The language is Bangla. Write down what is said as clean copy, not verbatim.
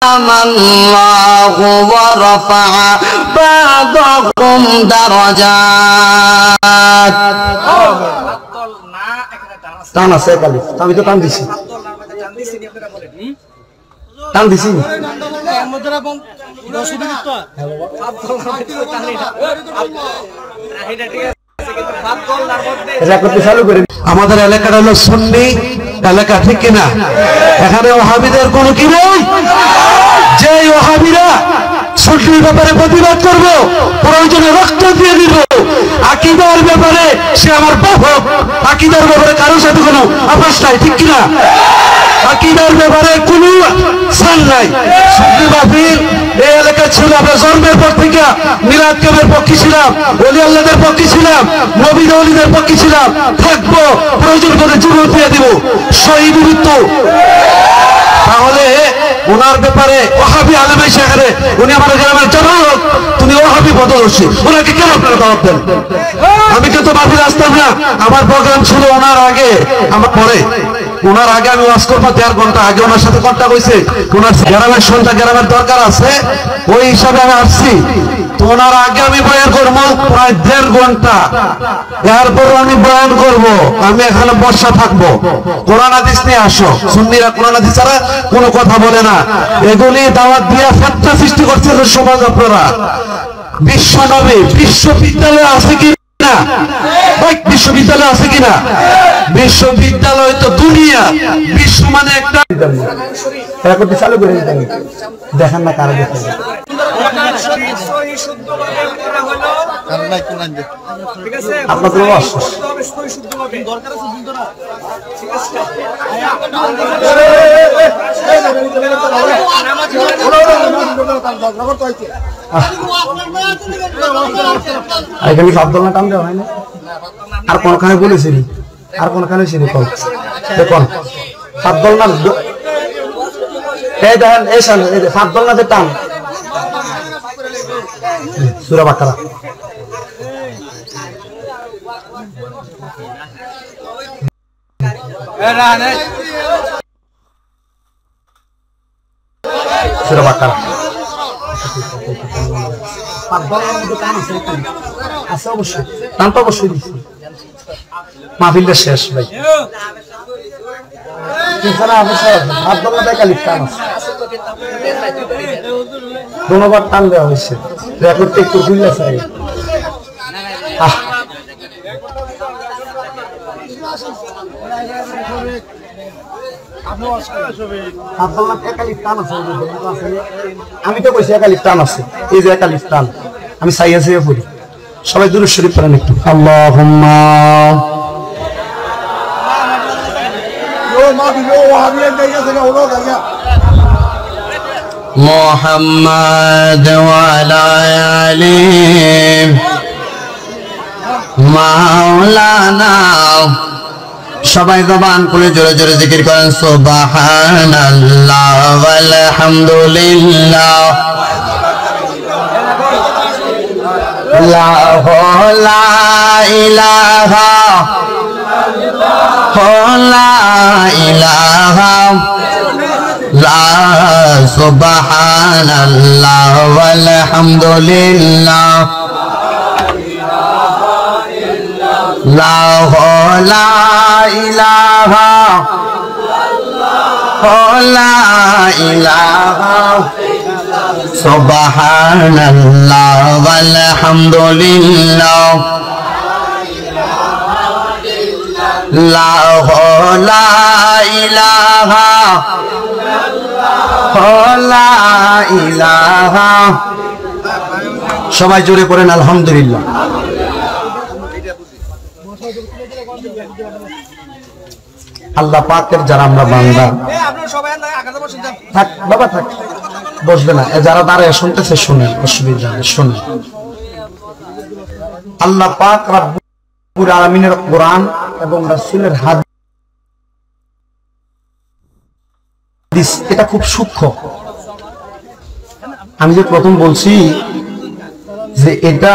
الله ورفع بعضكم درجات টান আছে কালি আমি তো টান দিছি টান দিছি আমাদের এলাকাটা হলো সুন্নি এলাকা, ঠিক কিনা? এখানে ওহাবিদের কোনো কি নেই। যে ওহাবিরা সুন্নির ব্যাপারে প্রতিবাদ করবো, প্রয়োজনে রক্ত দিয়ে দিব। আকীদার ব্যাপারে সে আমার বাহক, আকীদার ব্যাপারে কারোর সাথে কোনো আপস নাই, ঠিক কিনা? আকীদার ব্যাপারে কোনো ছাড় নাই। সুন্নি মাহফিল এই এলাকায় ছিল। আমরা জন্মের পর থেকে মিলাদ কামের পক্ষে ছিলাম, ওলি আল্লাহদের পক্ষে ছিলাম, নবী ওলিদের পক্ষে ছিলাম, থাকবো, প্রয়োজন করে জীবন দিয়ে দিব, শহীদ মৃত্যু। তাহলে ওনার ব্যাপারে ওহাবি আলেম সেখানে উনি আমার গ্রামের জনক, তুমি ওহাবি পদদর্শী, ওনাকে কেন আপনারা দাওয়াত দেন? আমি কিন্তু মাহফিল আসতাম না। আমার প্রোগ্রাম ছিল ওনার আগে, আমার পরে। ওনার আগে আমি ওয়াজ করবো 1.5 ঘন্টা আগে ওনার সাথে কন্টাক্ট হয়েছে। ওনার গ্রামের সন্ধ্যা গ্রামের দরকার আছে, ওই হিসাবে আমি আসছি। তো ওনার আগে আমি বয়ান করবো প্রায় 1.5 ঘন্টা। এরপর আমি বয়ান করব, আমি এখানে বর্ষা থাকবো। কোরআন হাদিস নিয়ে আসো। সুন্নিরা কোরআন হাদিস ছাড়া কোনো কথা বলে না। এগুলি দাওয়াত দিয়ে ফতোয়া সৃষ্টি করছে সমাজ। আপনারা বিশ্ব নবী বিশ্ববিদ্যালয় আছে কি না? বিশ্ববিদ্যালয় আছে কিনা? বিশ্ববিদ্যালয় তো দুনিয়া, বিশ্ব মানে একটা। চালু করে দেখেন না কারা দেখেন আপনাদের এখানে আব্দুল না টান দেওয়া হয় না। আর কোনখানে বলেছিলি? আর কোনখানে ছিল? দেখুন আব্দুল না, এই দেখেন এই সামনে আব্দুল না টান সূরা বাকারা। সূরা বাকারা আছে অবশ্যই, টান তো অবশ্যই দিচ্ছি। মাহফিলটা শেষ ভাই, ধন্যবাদ। টান দেওয়া হয়েছে, রেকর্ডটা একটু ভুলে চাই। আমি তো কইছি একালিফ টান আছে, এই যে একালিফ টান আমি সাইয়া সাইয়া পড়ি। সবাই দুরূদ শরীফ পড়েন একটু। আল্লাহুম্মা মুহাম্মাদ ওয়া আলা আলি মাওলানা। সবাই জবান খুলে জোরে জোরে জিকির করেন সুবহানাল্লাহ ওয়াল হামদুলিল্লাহ লা ইলাহা লা ইলাহা লা সুবহানাল্লাহ ওয়াল হামদুলিল্লাহ লা ইলাহা লা ইলাহা সুবহানাল্লাহ ওয়াল হামদুলিল্লাহ লা ইলাহা লা ইলাহা। সবাই জোরে পড়েন আলহামদুলিল্লাহ। আল্লাহ পাকের যারা আমরা বান্দা, থাক বাবা থাক, বসবে না। যারা দাঁড়ায় শুনতেছে শুনেন, অসুবিধা নেই, শুনেন। আল্লাহ পাক রব্বুল আলামিনের কোরআন এবং রাসূলের হাদিস এটা খুব সূক্ষ্ম। আমি যে প্রথম বলছি যে এটা